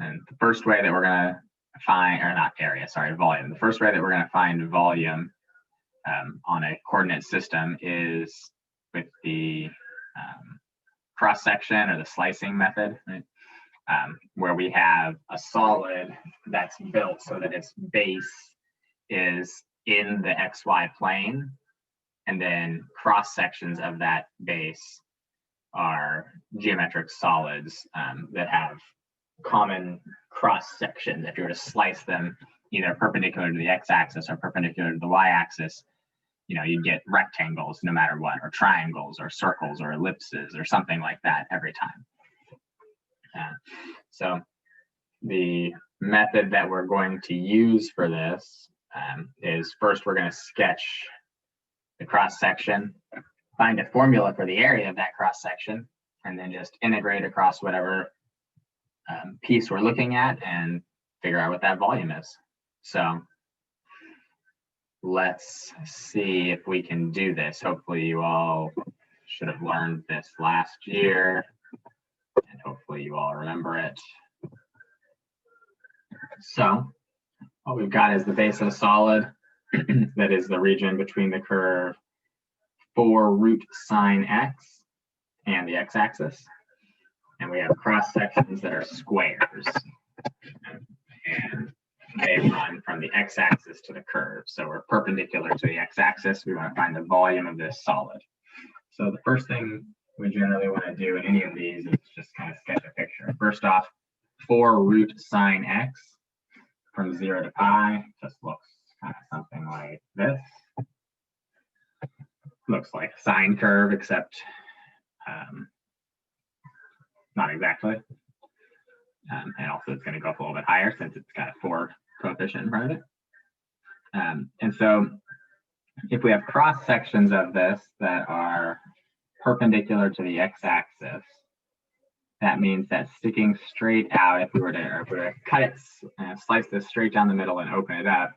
And the first way that we're going to find, or not area, sorry, volume. The first way that we're going to find volume on a coordinate system is with the cross-section or the slicing method, right? Where we have a solid that's built so that its base is in the XY plane, and then cross-sections of that base are geometric solids that have common cross-sections. If you were to slice them either perpendicular to the x-axis or perpendicular to the y-axis, you get rectangles no matter what, or triangles or circles or ellipses or something like that every time. So the method that we're going to use for this is first we're going to sketch the cross-section, find a formula for the area of that cross-section, and then just integrate across whatever piece we're looking at and figure out what that volume is. So let's see if we can do this. Hopefully you all should have learned this last year, and hopefully you all remember it. So what we've got is the base of a solid that is the region between the curve 4 root sine x and the x-axis. And we have cross sections that are squares. And they run from the x-axis to the curve. So we're perpendicular to the x-axis. We want to find the volume of this solid. So the first thing we generally want to do in any of these is just kind of sketch a picture. First off, 4 root sine x from 0 to pi just looks kind of something like this. Looks like a sine curve, except not exactly. And also it's going to go up a little bit higher since it's got a 4 coefficient in front of it. And so if we have cross sections of this that are perpendicular to the x-axis, that means that sticking straight out, if we were to cut it, slice this straight down the middle and open it up,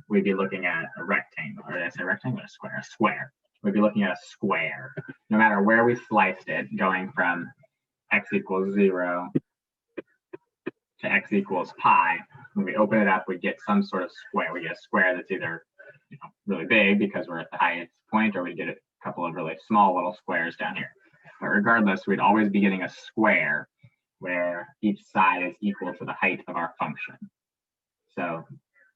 we'd be looking at a rectangle, or did I say rectangle or square? A square. We'd be looking at a square, no matter where we sliced it, going from x equals 0 to x equals pi. When we open it up, we get some sort of square. We get a square that's either really big because we're at the highest point, or we get a couple of really small little squares down here. But regardless, we'd always be getting a square where each side is equal to the height of our function. So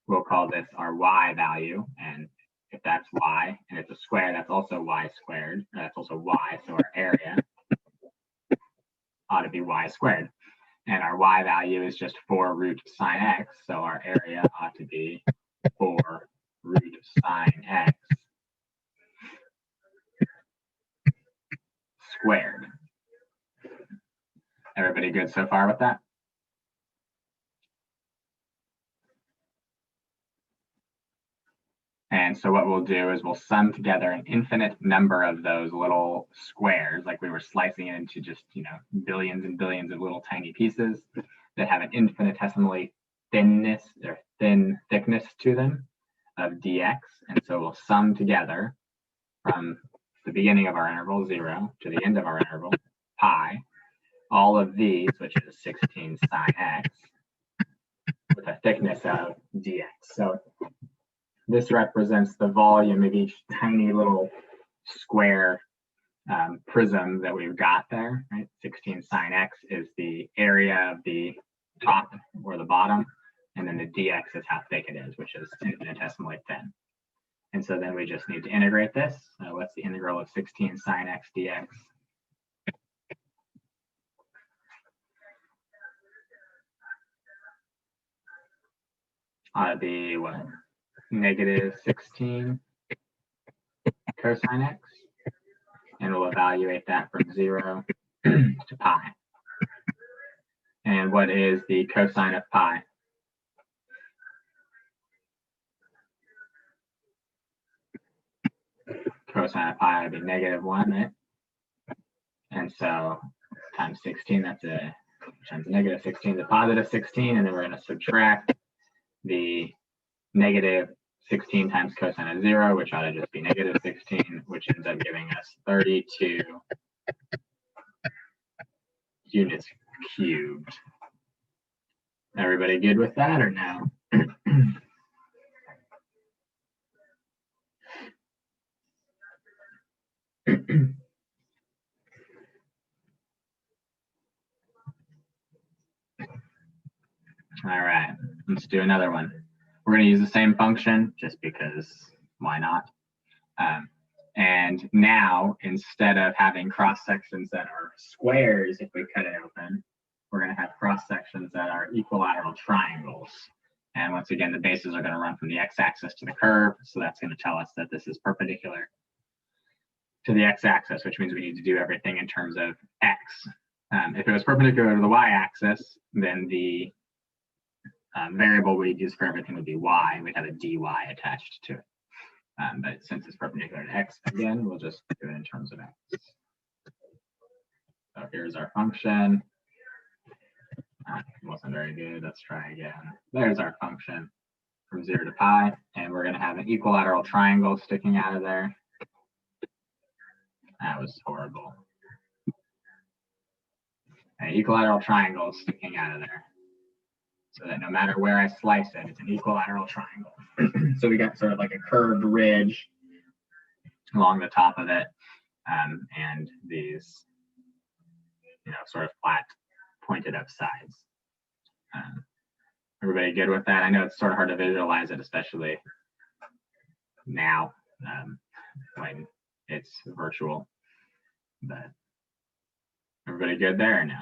we'll call this our y value, and if that's y and it's a square, that's also y squared. That's also y, so our area ought to be y squared. And our y value is just 4 root sine x, so our area ought to be 4 root sine x squared. Everybody good so far with that? And so what we'll do is we'll sum together an infinite number of those little squares, like we were slicing it into just, billions and billions of little tiny pieces that have an infinitesimally thinness or thin thickness to them of dx. And so we'll sum together from the beginning of our interval 0 to the end of our interval pi, all of these, which is 16 sine x, with a thickness of dx. So this represents the volume of each tiny little square prism that we've got there, right? 16 sine x is the area of the top or the bottom, and then the dx is how thick it is, which is infinitesimally thin. And so then we just need to integrate this. What's the integral of 16 sine x dx? Ought to be what? Negative 16 cosine x. And we'll evaluate that from 0 to pi. And what is the cosine of pi? Cosine of pi would be -1, right? And so times 16, that's times negative 16 to positive 16, and then we're going to subtract the negative 16 times cosine of 0, which ought to just be negative 16, which ends up giving us 32 units cubed. Everybody good with that or no? All right, let's do another one. We're going to use the same function just because why not? And now, instead of having cross sections that are squares, if we cut it open, we're going to have cross sections that are equilateral triangles. And once again, the bases are going to run from the x-axis to the curve. So that's going to tell us that this is perpendicular to the x-axis, which means we need to do everything in terms of x. If it was perpendicular to the y-axis, then the variable we'd use for everything would be y. We'd have a dy attached to it. But since it's perpendicular to x, again, we'll just do it in terms of x. So here's our function. Wasn't very good. Let's try again. There's our function from 0 to pi, and we're going to have an equilateral triangle sticking out of there. That was horrible. An equilateral triangle sticking out of there, so that no matter where I slice it, it's an equilateral triangle. So we got sort of like a curved ridge along the top of it, and these, sort of flat, pointed up sides. Everybody good with that? I know it's sort of hard to visualize it, especially now when it's virtual, but everybody good there or no?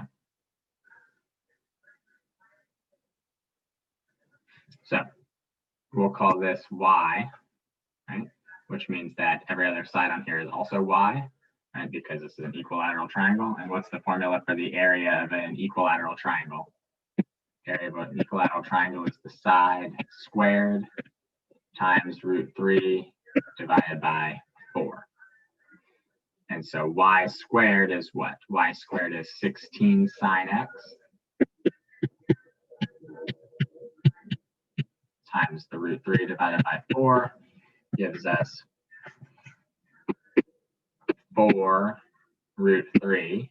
So we'll call this y, right? Which means that every other side on here is also y, right? Because this is an equilateral triangle. And what's the formula for the area of an equilateral triangle? Area of an equilateral triangle is the side squared times √3 divided by 4. And so y squared is what? Y squared is 16 sine x times the √3 divided by 4 gives us 4 √3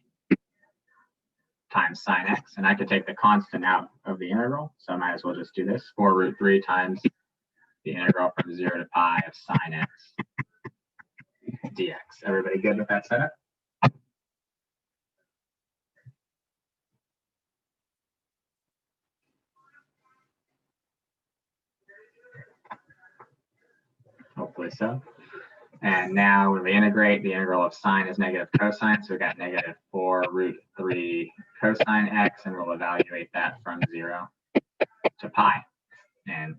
times sine x. And I could take the constant out of the integral, so I might as well just do this. 4 √3 times the integral from 0 to pi of sine x dx. Everybody good with that setup? Hopefully so. And now when we integrate, the integral of sine is negative cosine, so we got negative 4 √3 cosine x, and we'll evaluate that from 0 to pi. And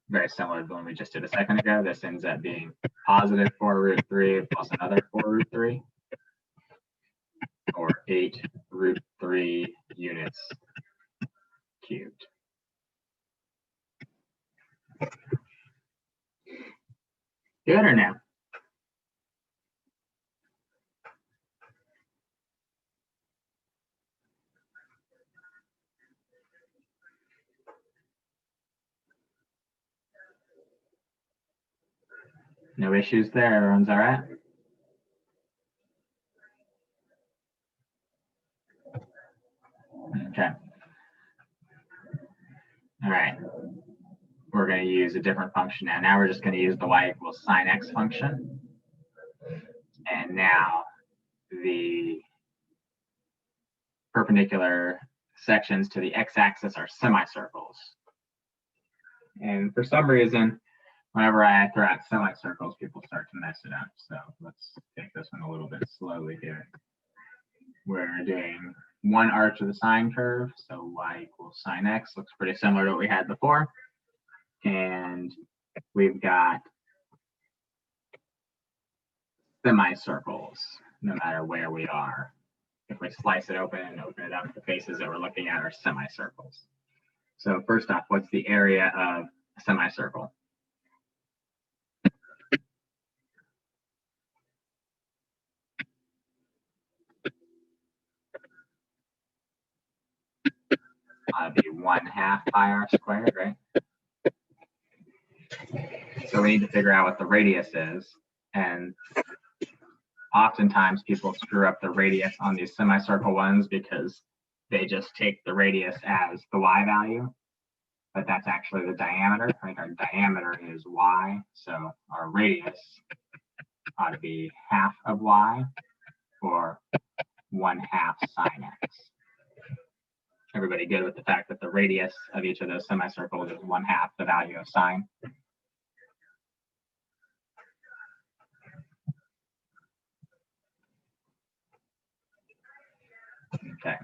very similar to the one we just did a second ago, this ends up being positive 4 √3 plus another 4 √3, or 8 √3 units cubed. Good or no? No issues there, everyone's all right? Okay. All right. We're going to use a different function now. Now we're just going to use the y equals sine x function. And now the perpendicular sections to the x-axis are semicircles. And for some reason, whenever I throw out semicircles, people start to mess it up. So let's take this one a little bit slowly here. We're doing one arch of the sine curve. So y equals sine x looks pretty similar to what we had before. And we've got semicircles, no matter where we are. If we slice it open and open it up, the faces that we're looking at are semicircles. So first off, what's the area of a semicircle? That'd be 1/2 pi r squared, right? So we need to figure out what the radius is. And oftentimes people screw up the radius on these semicircle ones because they just take the radius as the y value, but that's actually the diameter, right? Our diameter is y, so our radius ought to be half of y, or 1/2 sine x. Everybody good with the fact that the radius of each of those semicircles is 1/2 the value of sine? Okay,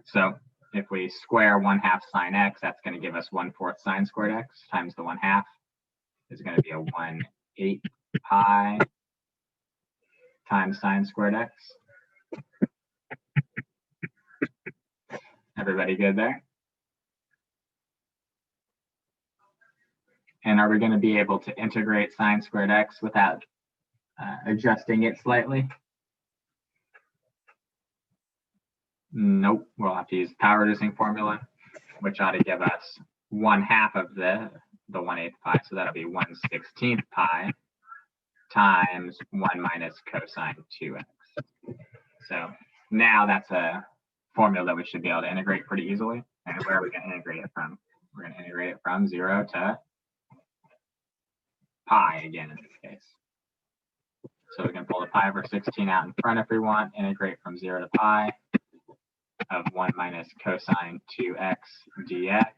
so if we square 1/2 sine x, that's going to give us 1/4 sine squared x times the 1/2 is going to be a 1/8 pi times sine squared x. Everybody good there? And are we going to be able to integrate sine squared x without adjusting it slightly? Nope, we'll have to use the power reducing formula, which ought to give us 1/2 of the 1/8 pi, so that'll be 1/16 pi times 1 minus cosine 2x. So now that's a formula that we should be able to integrate pretty easily. And where are we going to integrate it from? We're going to integrate it from 0 to pi again in this case. So we can pull the pi over 16 out in front if we want, integrate from 0 to pi of 1 minus cosine 2x dx.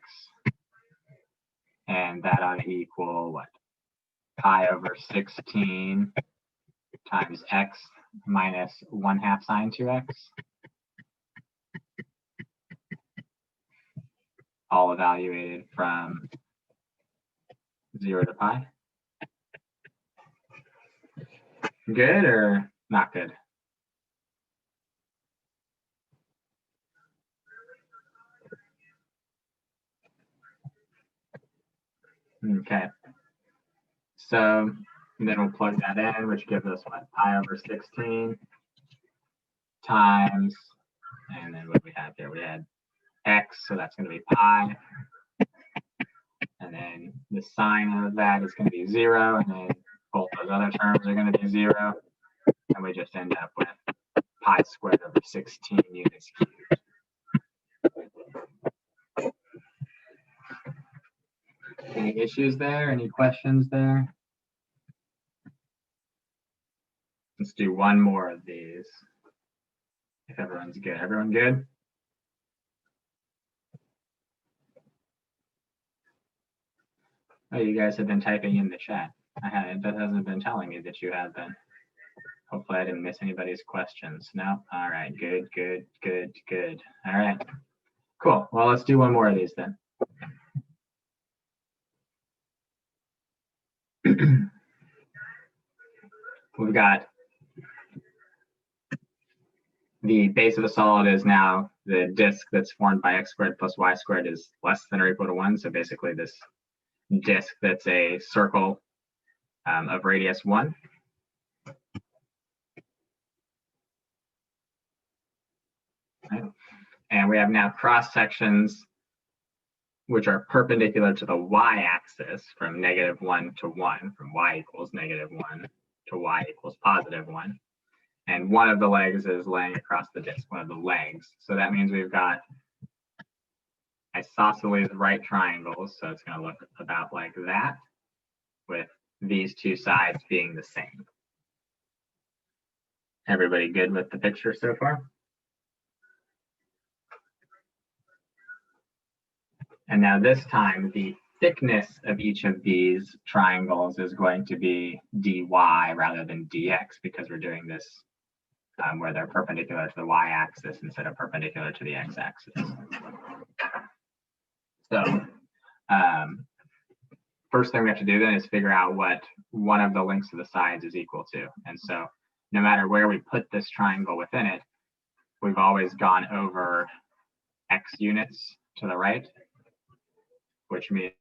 And that ought to equal what? Pi over 16 times x minus 1/2 sine 2x. All evaluated from 0 to pi. Good or not good? Okay. So then we'll plug that in, which gives us what? Pi over 16 times, and then what we have here? We had x, so that's going to be pi. And then the sine of that is going to be 0, and then both those other terms are going to be 0. And we just end up with pi squared over 16 units cubed. Any issues there? Any questions there? Let's do one more of these. If everyone's good. Everyone good? Oh, you guys have been typing in the chat. That hasn't been telling me that you have been. Hopefully I didn't miss anybody's questions. No? All right, good, good, good, good. All right, cool. Well, let's do one more of these then. We've got the base of a solid is now the disk that's formed by x squared plus y squared is less than or equal to 1. So basically this disk that's a circle of radius 1. Right. And we have now cross sections which are perpendicular to the y-axis from -1 to 1, from y equals -1 to y equals +1. And one of the legs is laying across the disk, one of the legs. So that means we've got isosceles right triangles. So it's going to look about like that, with these two sides being the same. Everybody good with the picture so far? And now this time, the thickness of each of these triangles is going to be dy rather than dx, because we're doing this where they're perpendicular to the y-axis instead of perpendicular to the x-axis. So first thing we have to do then is figure out what one of the lengths of the sides is equal to. And so no matter where we put this triangle within it, we've always gone over x units to the right, which means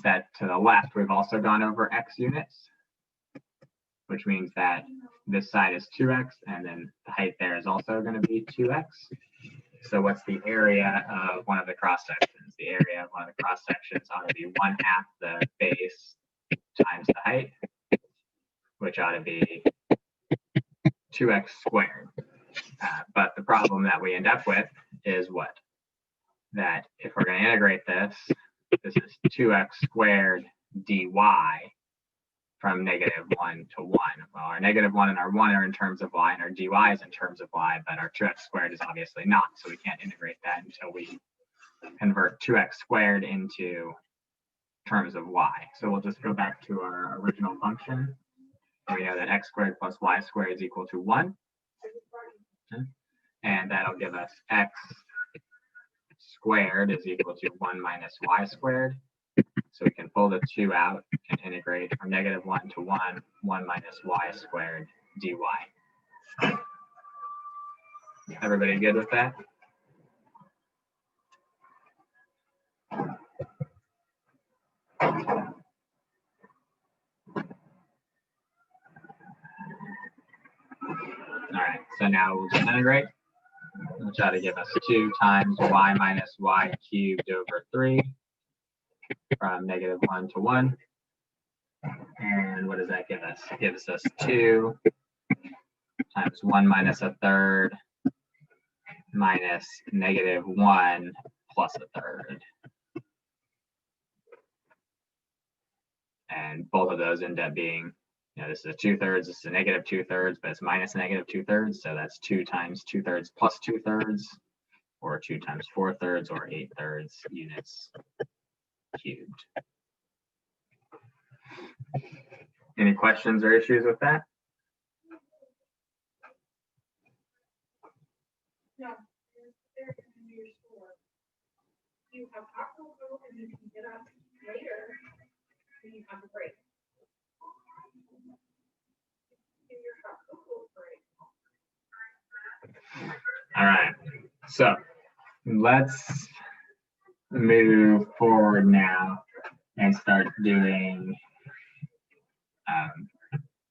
that to the left, we've also gone over x units, which means that this side is 2x, and then the height there is also going to be 2x. So what's the area of one of the cross sections? The area of one of the cross sections ought to be 1/2 the base times the height, which ought to be 2x squared. But the problem that we end up with is what? That if we're going to integrate this, this is 2x squared dy from -1 to 1. Well, our -1 and our 1 are in terms of y, and our dy is in terms of y, but our 2x squared is obviously not, so we can't integrate that until we convert 2x squared into terms of y. So we'll just go back to our original function. We know that x squared plus y squared is equal to 1. And that'll give us x squared is equal to 1 minus y squared. So we can pull the 2 out and integrate from -1 to 1, 1 minus y squared dy. Everybody good with that? All right, so now we'll just integrate. We'll try to give us 2 times y minus y cubed over 3 from -1 to 1. And what does that give us? It gives us 2 times 1 minus a third minus -1 plus a third. And both of those end up being, this is a 2/3, this is a -2/3, but it's minus -2/3. So that's 2 times 2/3 plus 2/3, or 2 times 4/3, or 8/3 units cubed. Any questions or issues with that? No, they're in your store. You have taco Bell and you can get up later when you have a break. Give your taco Bell break. All right, so let's move forward now and start doing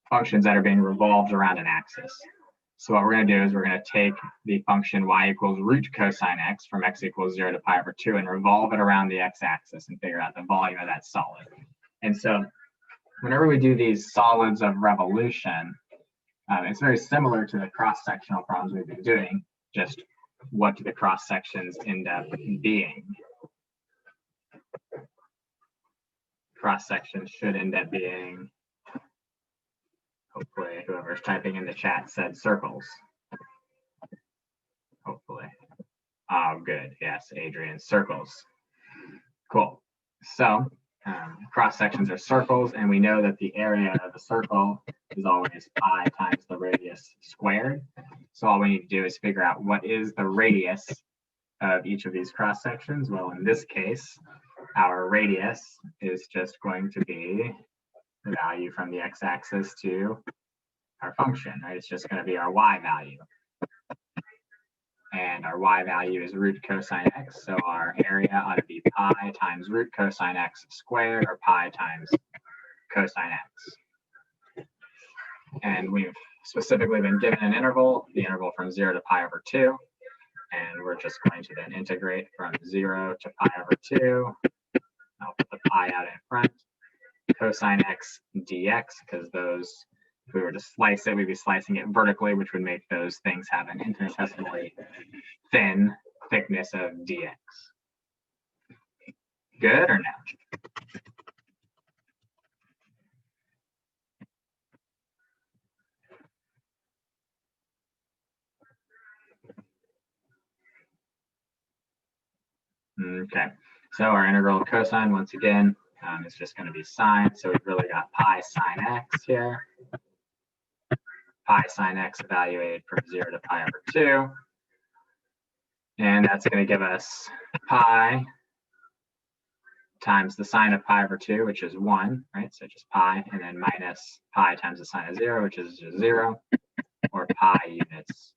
functions that are being revolved around an axis. So what we're going to do is we're going to take the function y equals root cosine x from x equals 0 to pi over 2 and revolve it around the x-axis and figure out the volume of that solid. And so whenever we do these solids of revolution, it's very similar to the cross-sectional problems we've been doing, just what do the cross-sections end up being? Cross-sections should end up being, hopefully whoever's typing in the chat said circles. Hopefully. Oh, good. Yes, Adrian, circles. Cool. So cross sections are circles, and we know that the area of a circle is always pi times the radius squared. So all we need to do is figure out what is the radius of each of these cross sections. Well, in this case, our radius is just going to be the value from the x-axis to our function, right? It's just going to be our y value. And our y value is root cosine x, so our area ought to be pi times root cosine x squared, or pi times cosine x. And we've specifically been given an interval, the interval from 0 to pi over 2. And we're just going to then integrate from 0 to pi over 2. I'll put the pi out in front. Cosine x dx, because those, if we were to slice it, we'd be slicing it vertically, which would make those things have an infinitesimally thin thickness of dx. Good or no? Okay, so our integral of cosine, once again, is just going to be sine. So we've really got pi sine x here. Pi sine x evaluated from 0 to pi over 2. And that's going to give us pi times the sine of pi over 2, which is 1, right? So just pi, and then minus pi times the sine of 0, which is just 0, or pi units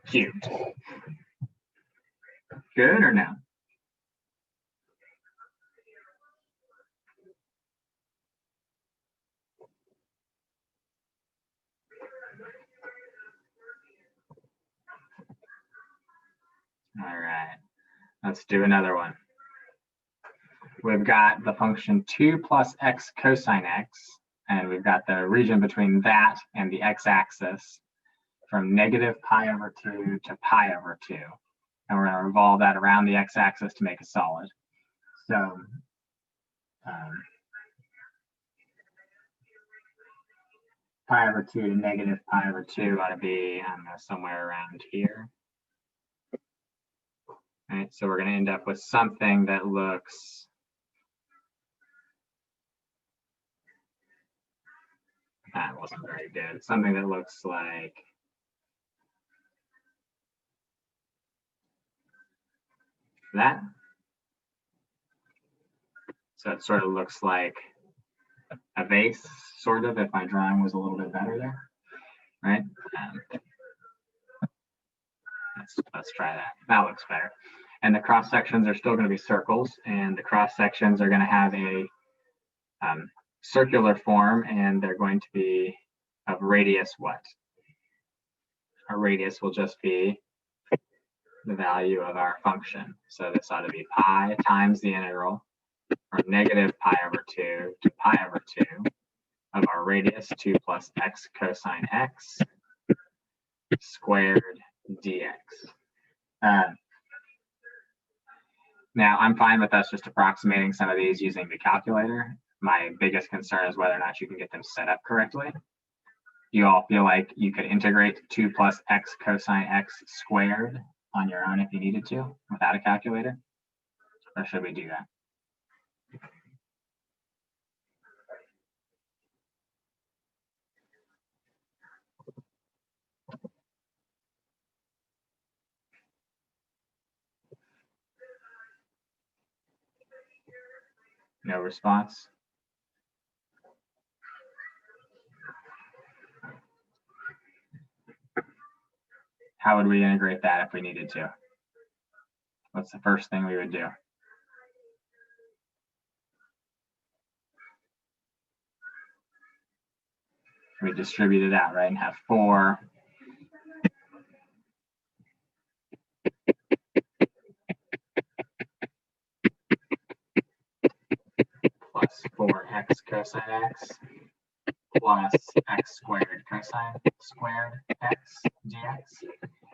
cubed. Good or no? All right, let's do another one. We've got the function 2 plus x cosine x and we've got the region between that and the x-axis from negative pi over 2 to pi over 2. And we're going to revolve that around the x-axis to make a solid. So pi over 2 to negative pi over 2 ought to be, I don't know, somewhere around here. All right, so we're going to end up with something that looks that wasn't very good. Something that looks like that. So it sort of looks like a vase, sort of, if my drawing was a little bit better there, right? Let's try that. That looks better. And the cross sections are still going to be circles, and the cross sections are going to have a circular form, and they're going to be of radius what? Our radius will just be the value of our function. So this ought to be pi times the integral from negative pi over 2 to pi over 2 of our radius 2 plus x cosine x squared dx. Now I'm fine with us just approximating some of these using the calculator. My biggest concern is whether or not you can get them set up correctly. You all feel like you could integrate 2 plus x cosine x squared on your own if you needed to without a calculator? Or should we do that? No response? How would we integrate that if we needed to? What's the first thing we would do? We distribute it out, right, and have 4 plus 4x cosine x plus x squared cosine squared x dx.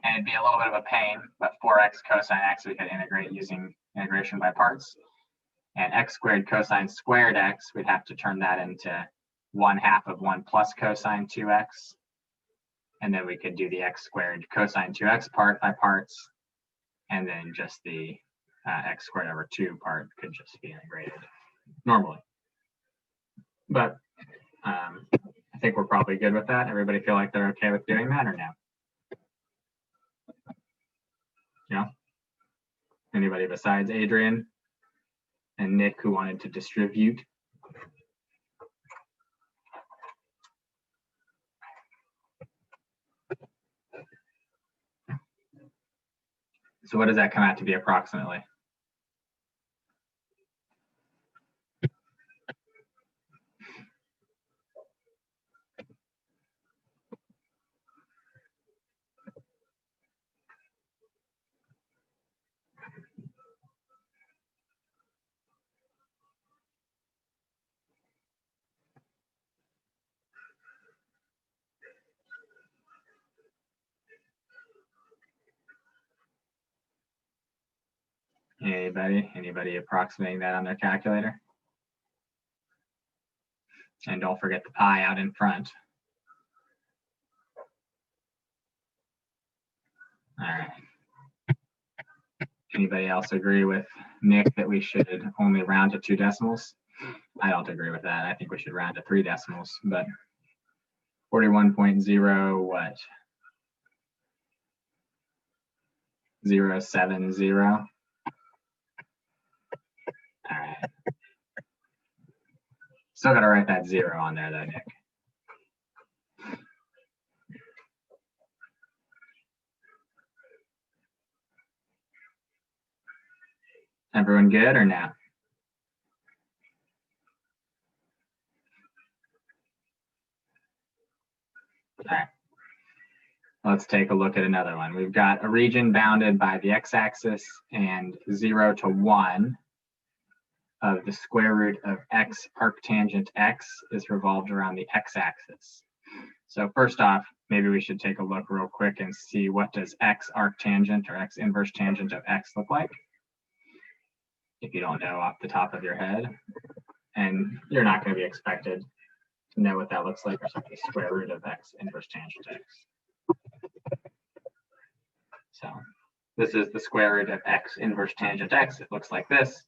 And it'd be a little bit of a pain, but 4x cosine x we could integrate using integration by parts. And x squared cosine squared x, we'd have to turn that into 1/2 of 1 plus cosine 2x. And then we could do the x squared cosine 2x part by parts. And then just the x squared over 2 part could just be integrated normally. But I think we're probably good with that. Everybody feel like they're okay with doing that or no? Yeah? Anybody besides Adrian and Nick who wanted to distribute? So what does that come out to be approximately? Anybody approximating that on their calculator? And don't forget the pi out in front. All right. Anybody else agree with Nick that we should only round to 2 decimals? I don't agree with that. I think we should round to 3 decimals, but 41.0 what? 070. All right. Still got to write that 0 on there though, Nick. Everyone good or no? All right. Let's take a look at another one. We've got a region bounded by the x-axis and 0 to 1 of the square root of x arctangent x is revolved around the x-axis. So first off, maybe we should take a look real quick and see what does x arctangent or x inverse tangent of x look like, if you don't know off the top of your head. And you're not going to be expected to know what that looks like, or something, square root of x inverse tangent x. So this is the square root of x inverse tangent x. It looks like this.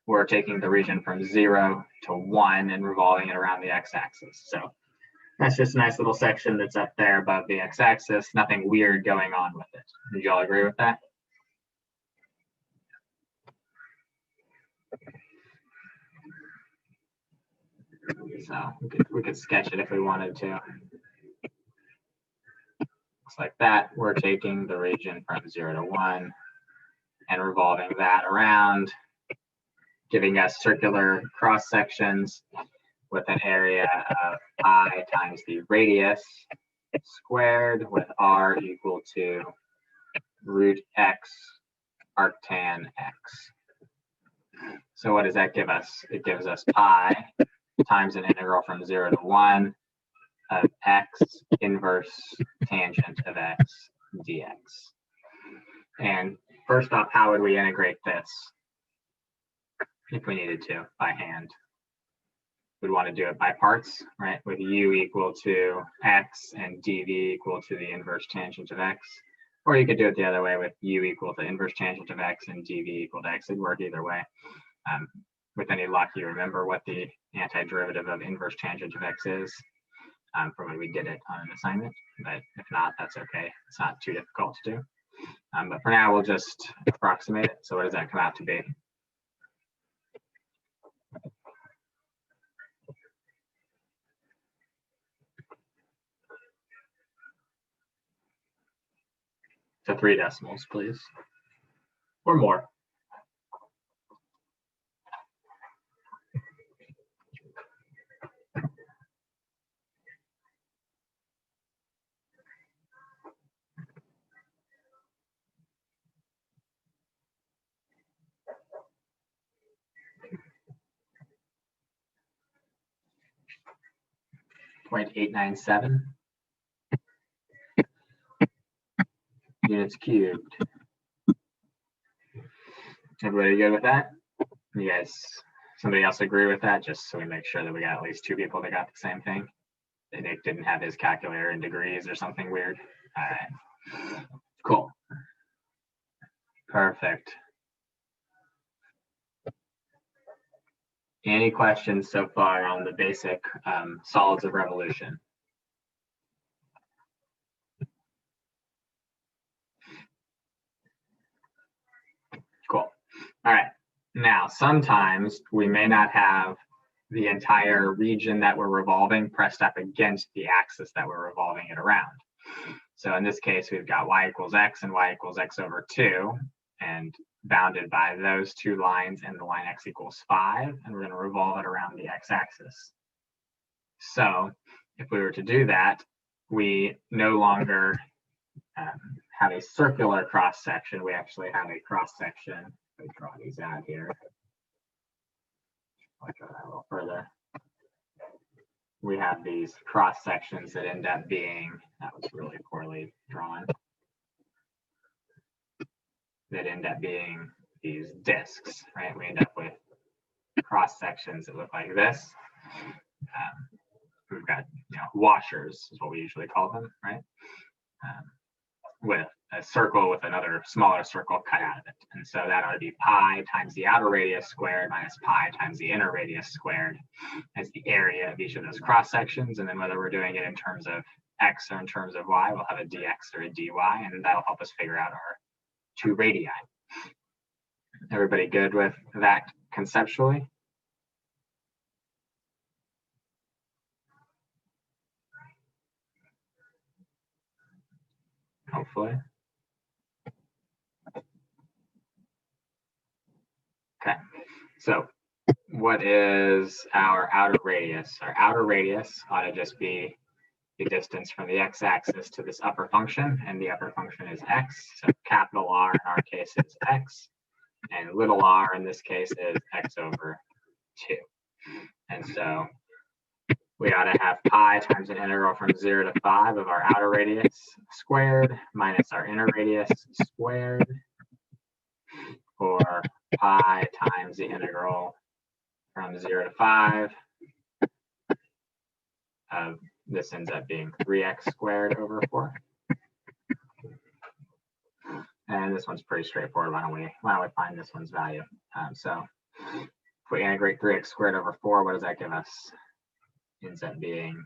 We're taking the region from 0 to 1 and revolving it around the x-axis. So that's just a nice little section that's up there above the x-axis. Nothing weird going on with it. Did you all agree with that? So we could sketch it if we wanted to. Looks like that. We're taking the region from 0 to 1 and revolving that around, giving us circular cross sections with an area of pi times the radius squared, with r equal to root x arctan x. So what does that give us? It gives us pi times an integral from 0 to 1 of x inverse tangent of x dx. And first off, how would we integrate this if we needed to by hand? We'd want to do it by parts, right? With u equal to x and dv equal to the inverse tangent of x. Or you could do it the other way with u equal to inverse tangent of x and dv equal to x. It'd work either way. With any luck, you remember what the antiderivative of inverse tangent of x is from when we did it on an assignment. But if not, that's okay. It's not too difficult to do. But for now, we'll just approximate it. So what does that come out to be? To 3 decimals, please. Or more. .897 units cubed. Everybody good with that? You guys, somebody else agree with that? Just so we make sure that we got at least 2 people that got the same thing. That Nick didn't have his calculator in degrees or something weird. All right, cool. Perfect. Any questions so far on the basic solids of revolution? Cool. All right. Now, sometimes we may not have the entire region that we're revolving pressed up against the axis that we're revolving it around. So in this case, we've got y equals x and y equals x over 2, and bounded by those 2 lines and the line x equals 5, and we're going to revolve it around the x-axis. So if we were to do that, we no longer have a circular cross section. We actually have a cross section. Let me draw these out here. I'll draw that a little further. We have these cross sections that end up being, that was really poorly drawn, that end up being these discs, right? We end up with cross sections that look like this. We've got, washers is what we usually call them, right? With a circle with another smaller circle cut out of it. And so that ought to be pi times the outer radius squared minus pi times the inner radius squared as the area of each of those cross sections. And then whether we're doing it in terms of x or in terms of y, we'll have a dx or a dy, and that'll help us figure out our 2 radii. Everybody good with that conceptually? Hopefully. Okay, so what is our outer radius? Our outer radius ought to just be the distance from the x-axis to this upper function, and the upper function is x. So capital R in our case is x, and little r in this case is x over 2. And so we ought to have pi times an integral from 0 to 5 of our outer radius squared minus our inner radius squared, or pi times the integral from 0 to 5 of, this ends up being 3x squared over 4. And this one's pretty straightforward. Why don't we find this one's value? So if we integrate 3x squared over 4, what does that give us? Ends up being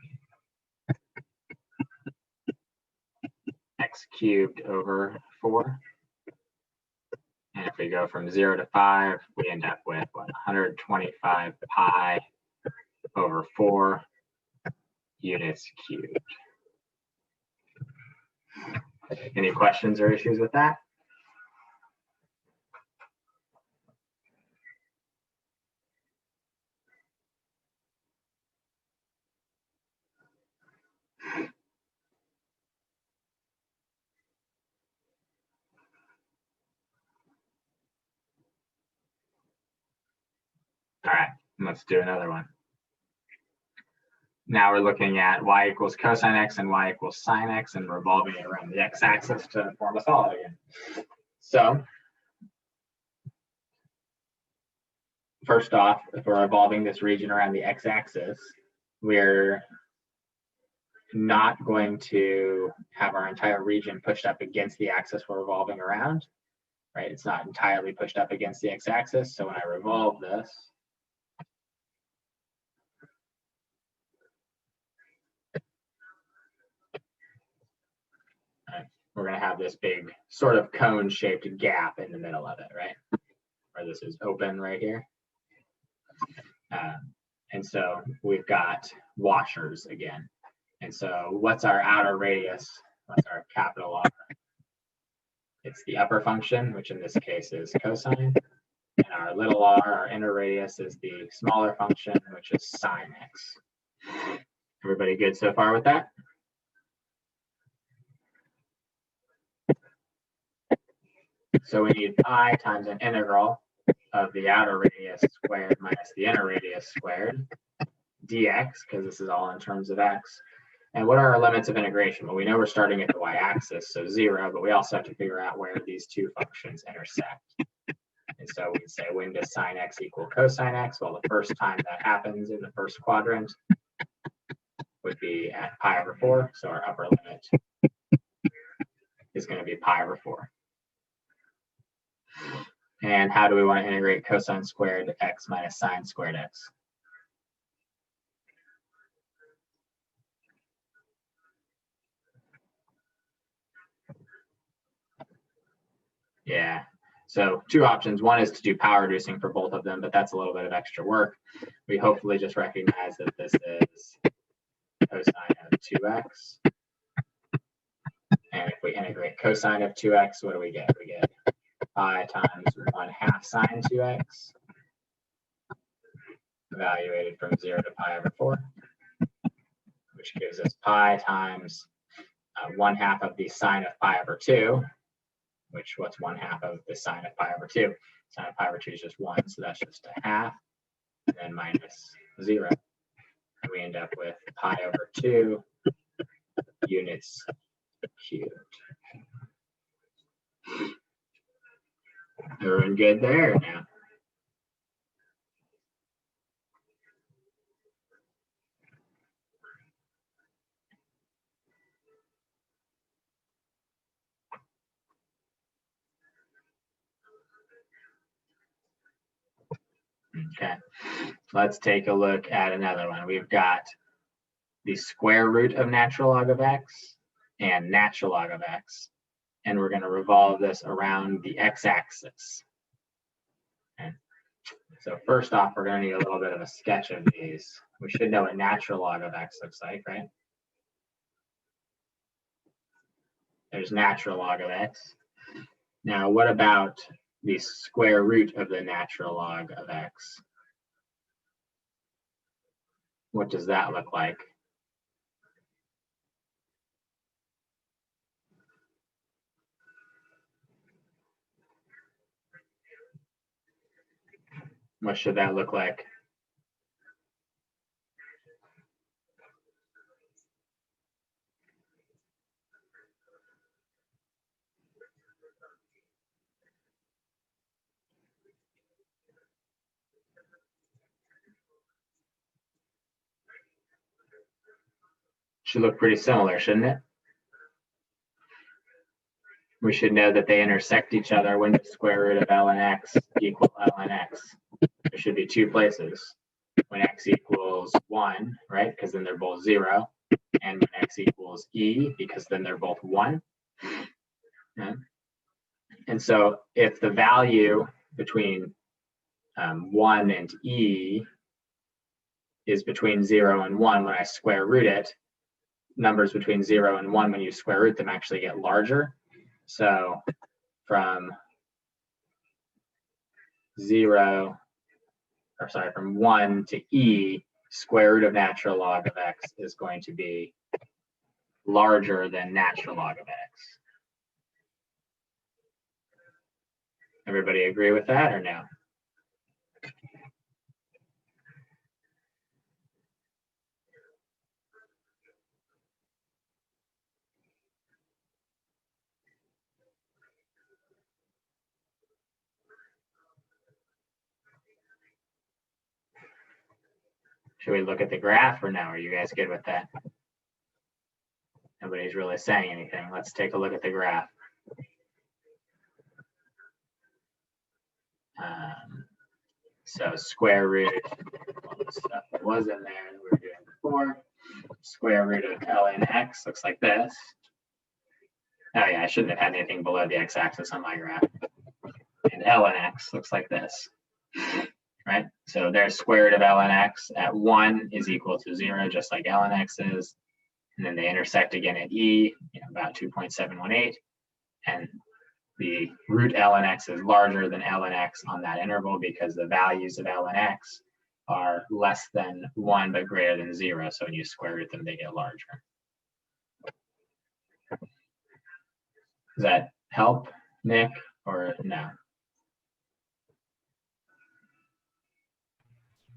x cubed over 4. And if we go from 0 to 5, we end up with what, 125 pi over 4 units cubed. Any questions or issues with that? All right, let's do another one. Now we're looking at y equals cosine x and y equals sine x and revolving it around the x-axis to form a solid again. So first off, if we're revolving this region around the x-axis, we're not going to have our entire region pushed up against the axis we're revolving around, right? It's not entirely pushed up against the x-axis. So when I revolve this, we're going to have this big sort of cone-shaped gap in the middle of it, right? Where this is open right here. And so we've got washers again. And so what's our outer radius? What's our capital R? It's the upper function, which in this case is cosine. And our little r, our inner radius, is the smaller function, which is sine x. Everybody good so far with that? So we need pi times an integral of the outer radius squared minus the inner radius squared dx, because this is all in terms of x. And what are our limits of integration? Well, we know we're starting at the y-axis, so 0, but we also have to figure out where these two functions intersect. And so we can say, when does sine x equal cosine x? Well, the first time that happens in the first quadrant would be at pi over 4, so our upper limit is going to be pi over 4. And how do we want to integrate cosine squared x minus sine squared x? Yeah, so two options. One is to do power reducing for both of them, but that's a little bit of extra work. We hopefully just recognize that this is cosine of 2x. And if we integrate cosine of 2x, what do we get? We get pi times 1/2 sine 2x, evaluated from 0 to pi over 4, which gives us pi times 1/2 of the sine of pi over 2, which what's 1/2 of the sine of pi over 2? Sine of pi over 2 is just 1, so that's just a half, and then minus 0. And we end up with pi over 2 units cubed. Everyone good there now? Okay, let's take a look at another one. We've got the square root of natural log of x and natural log of x, and we're going to revolve this around the x-axis. Okay. So first off, we're going to need a little bit of a sketch of these. We should know what natural log of x looks like, right? There's natural log of x. Now, what about the square root of the natural log of x? What does that look like? What should that look like? Should look pretty similar, shouldn't it? We should know that they intersect each other when the square root of ln x equal ln x. There should be two places. When x equals 1, right? Because then they're both 0. And when x equals e, because then they're both 1. Okay. And so if the value between 1 and e is between 0 and 1, when I square root it, numbers between 0 and 1, when you square root them, actually get larger. So from 1 to e, square root of natural log of x is going to be larger than natural log of x. Everybody agree with that or no? Should we look at the graph or no? Are you guys good with that? Nobody's really saying anything. Let's take a look at the graph. So square root, all the stuff that was in there that we were doing before, square root of ln x looks like this. Oh yeah, I shouldn't have had anything below the x-axis on my graph. And ln x looks like this, right? So there's square root of ln x at 1 is equal to 0, just like ln x is. And then they intersect again at e, about 2.718. And the root ln x is larger than ln x on that interval because the values of ln x are less than 1 but greater than 0. So when you square root them, they get larger. Does that help, Nick, or no?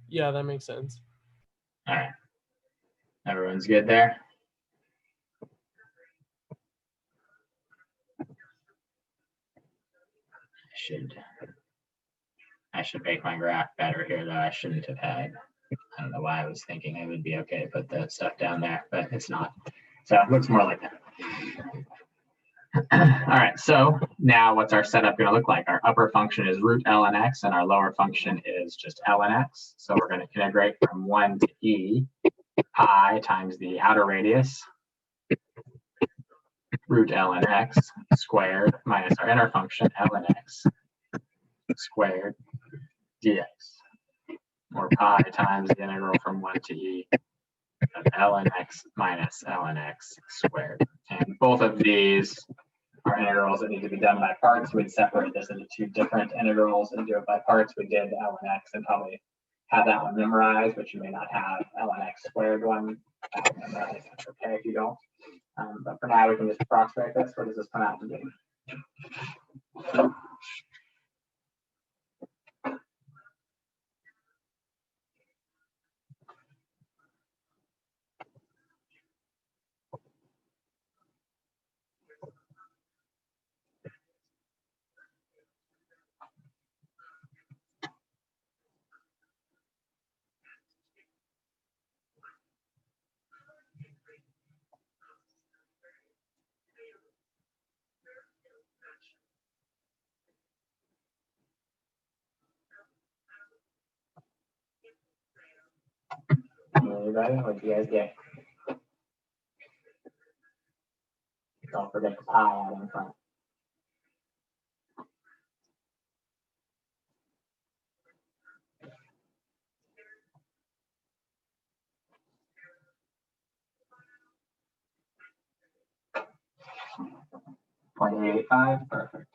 Yeah, that makes sense. All right. Everyone's good there? I should make my graph better here, though. I shouldn't have had. I don't know why I was thinking it would be okay to put that stuff down there, but it's not. So it looks more like that. All right, so now what's our setup going to look like? Our upper function is root ln x, and our lower function is just ln x. So we're going to integrate from 1 to e, pi times the outer radius, root ln x squared minus our inner function, ln x squared dx, or pi times the integral from 1 to e of ln x minus ln x squared. And both of these are integrals that need to be done by parts. We'd separate this into two different integrals and do it by parts. We did ln x and probably have that one memorized, but you may not have ln x squared one memorized. That's okay if you don't. But for now, we can just approximate this. What does this come out to be? Anybody? What do you guys get? Don't forget the pi out in front. .885, perfect.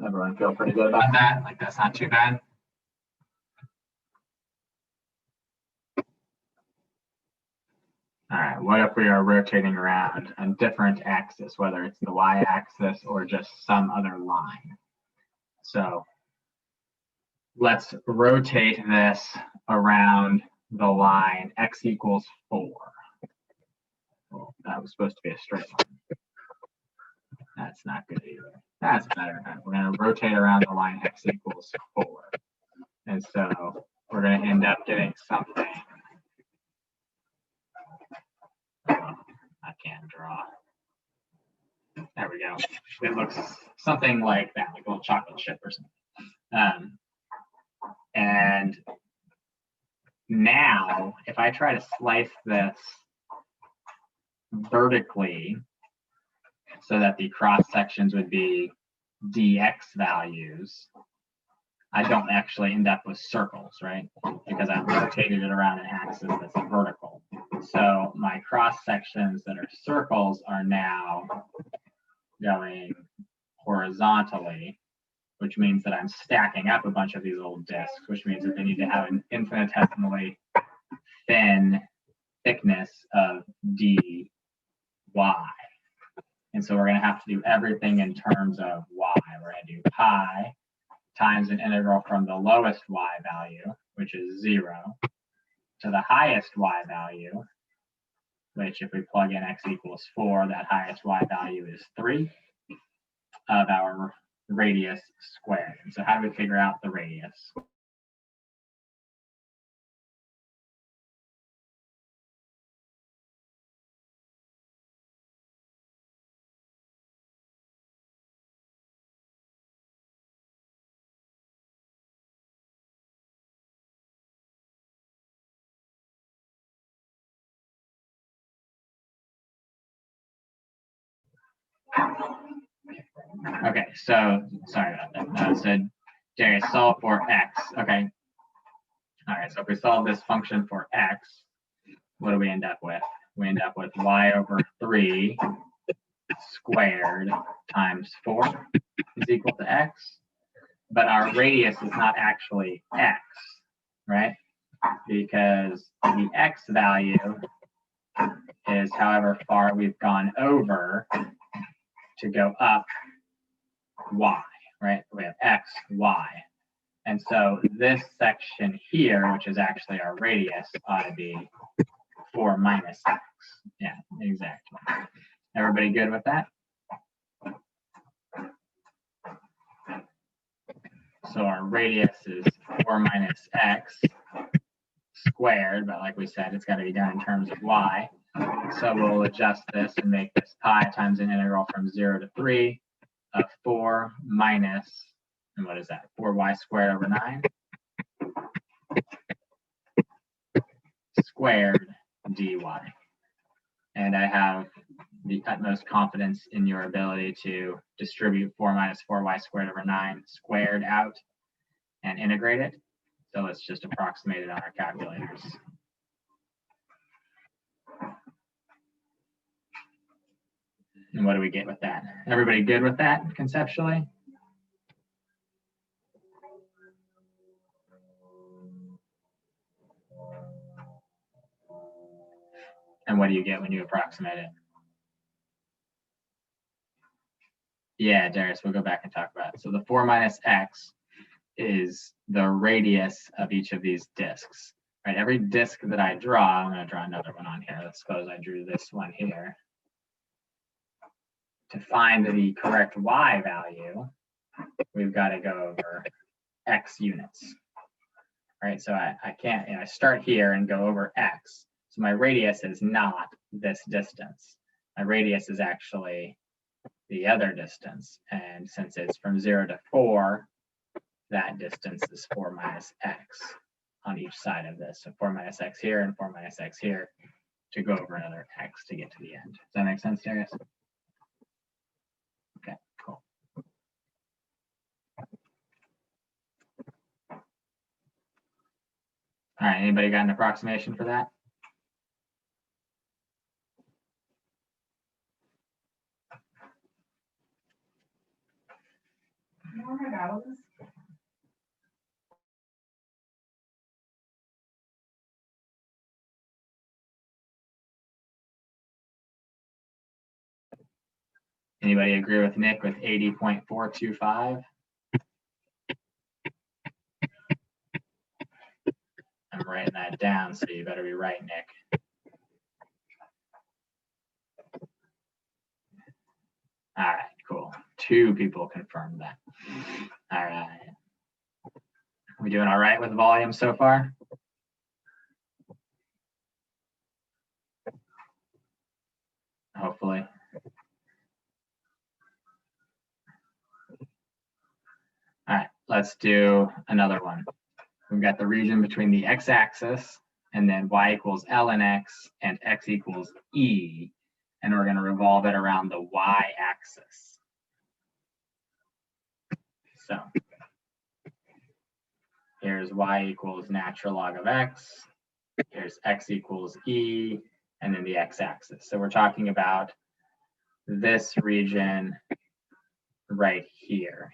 Everyone feel pretty good about that? Like that's not too bad? All right, what if we are rotating around a different axis, whether it's the y-axis or just some other line? So let's rotate this around the line x equals 4. Well, that was supposed to be a straight line. That's not good either. That's better. We're going to rotate around the line x equals 4. And so we're going to end up getting something. I can't draw. There we go. It looks something like that, like a little chocolate chip or something. And now, if I try to slice this vertically so that the cross sections would be dx values, I don't actually end up with circles, right? Because I've rotated it around an axis that's vertical. So my cross sections that are circles are now going horizontally, which means that I'm stacking up a bunch of these little discs, which means that they need to have an infinitesimally thin thickness of dy. And so we're going to have to do everything in terms of y. We're going to do pi times an integral from the lowest y value, which is 0, to the highest y value, which if we plug in x equals 4, that highest y value is 3, of our radius squared. And so how do we figure out the radius? Okay, so sorry about that. No, so Darius, solve for x. Okay. All right, so if we solve this function for x, what do we end up with? We end up with y over 3 squared times 4 is equal to x. But our radius is not actually x, right? Because the x value is however far we've gone over to go up y, right? We have x, y. And so this section here, which is actually our radius, ought to be 4 minus x. Yeah, exactly. Everybody good with that? So our radius is 4 minus x squared, but like we said, it's got to be done in terms of y. So we'll adjust this and make this pi times an integral from 0 to 3 of 4 minus, and what is that? 4y squared over 9 squared dy. And I have the utmost confidence in your ability to distribute 4 minus 4y squared over 9 squared out and integrate it. So let's just approximate it on our calculators. And what do we get with that? Everybody good with that conceptually? And what do you get when you approximate it? Yeah, Darius, we'll go back and talk about it. So the 4 minus x is the radius of each of these discs, right? Every disc that I draw, I'm going to draw another one on here. Let's suppose I drew this one here. To find the correct y value, we've got to go over x units, right? So I can't, I start here and go over x. So my radius is not this distance. My radius is actually the other distance. And since it's from 0 to 4, that distance is 4 minus x on each side of this. So 4 minus x here and 4 minus x here to go over another x to get to the end. Does that make sense, Darius? Okay, cool. All right, anybody got an approximation for that? Anybody agree with Nick with 80.425? I'm writing that down, so you better be right, Nick. All right, Cool. 2 people confirmed that. All right. We doing all right with volume so far? Hopefully. All right, let's do another one. We've got the region between the x-axis and then y equals ln x and x equals e, and we're going to revolve it around the y-axis. So here's y equals natural log of x, here's x equals e, and then the x-axis. So we're talking about this region right here.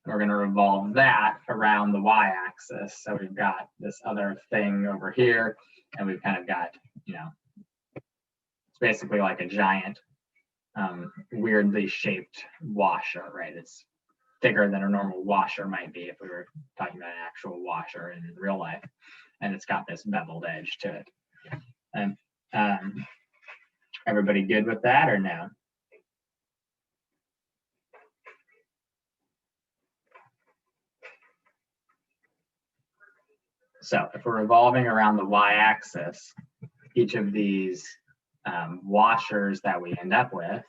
We're going to revolve that around the y-axis. So we've got this other thing over here, and we've kind of got, you know, it's basically like a giant, weirdly shaped washer, right? It's thicker than a normal washer might be if we were talking about an actual washer in real life. And it's got this beveled edge to it. And everybody good with that or no? So if we're revolving around the y-axis, each of these washers that we end up with,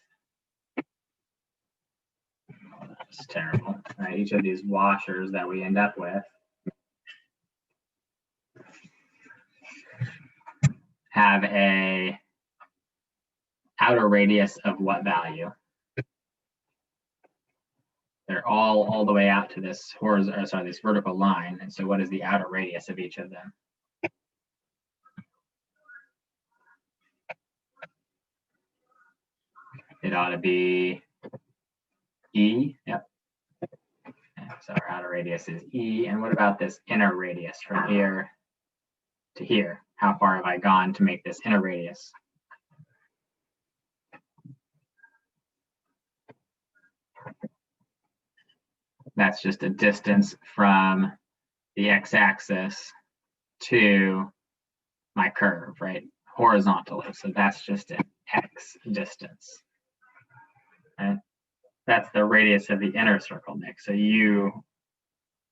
oh, that's terrible, right? Each of these washers that we end up with have a outer radius of what value? They're all the way out to this horizontal, sorry, this vertical line. And so what is the outer radius of each of them? It ought to be E, yep. And so our outer radius is E. And what about this inner radius from here to here? How far have I gone to make this inner radius? That's just a distance from the x-axis to my curve, right? Horizontally. So that's just an x distance. And that's the radius of the inner circle, Nick. So you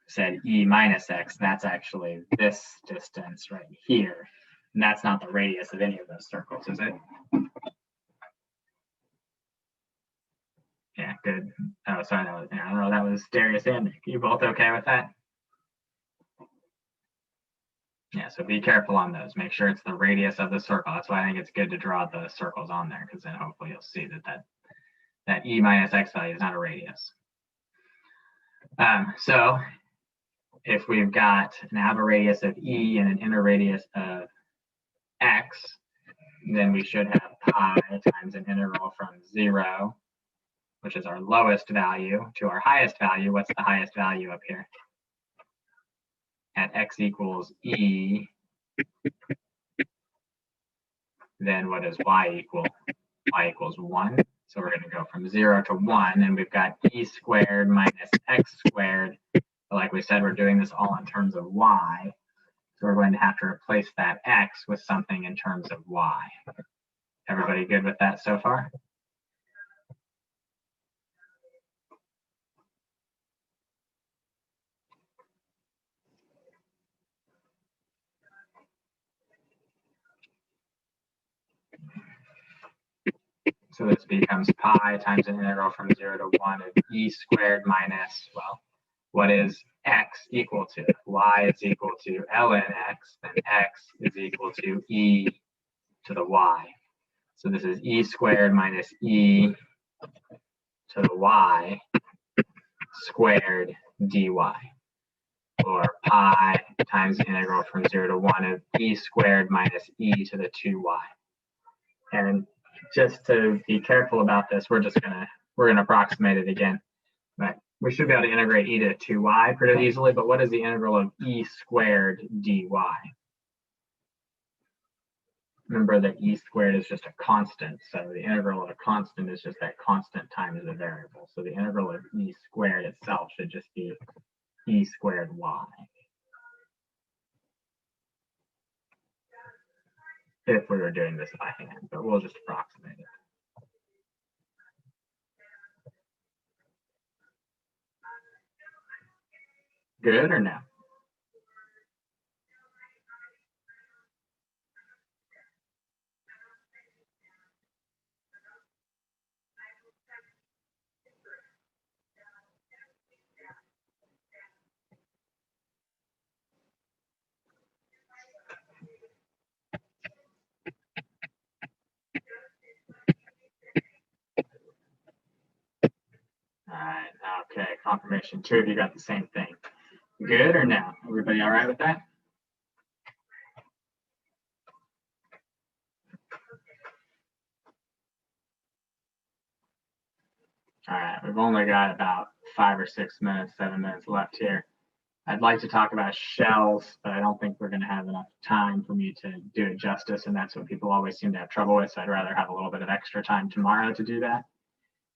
said E minus x, that's actually this distance right here. And that's not the radius of any of those circles, is it? Yeah, good. Oh, sorry, that was, I don't know, that was Darius and Nick. You both okay with that? Yeah, so be careful on those. Make sure it's the radius of the circle. That's why I think it's good to draw the circles on there, because then hopefully you'll see that E minus x value is not a radius. So if we've got an outer radius of E and an inner radius of x, then we should have pi times an integral from 0, which is our lowest value, to our highest value. What's the highest value up here? At x equals E, then what does y equal? Y equals 1. So we're going to go from 0 to 1, and we've got E squared minus x squared. But like we said, we're doing this all in terms of y. So we're going to have to replace that x with something in terms of y. Everybody good with that so far? So this becomes pi times an integral from 0 to 1 of E squared minus, well, what is x equal to? Y is equal to ln x, then x is equal to E to the y. So this is E squared minus E to the y squared dy, or pi times the integral from 0 to 1 of E squared minus E to the 2y. And just to be careful about this, we're gonna approximate it again. But we should be able to integrate E to 2y pretty easily. But what is the integral of E squared dy? Remember that E squared is just a constant. So the integral of a constant is just that constant times the variable. So the integral of E squared itself should just be E squared y. If we were doing this by hand, but we'll just approximate it. Good or no? All right, okay, confirmation. Two of you got the same thing. Good or no? Everybody all right with that? All right, we've only got about 5 or 6 minutes, 7 minutes left here. I'd like to talk about shells, but I don't think we're going to have enough time for me to do it justice, and that's what people always seem to have trouble with. So I'd rather have a little bit of extra time tomorrow to do that,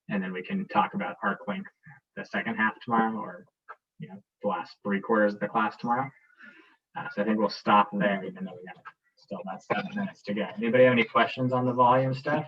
and then we can talk about arc length the second half tomorrow, or the last 3/4 of the class tomorrow. So I think we'll stop there, even though we got still about 7 minutes to go. Anybody have any questions on the volume stuff?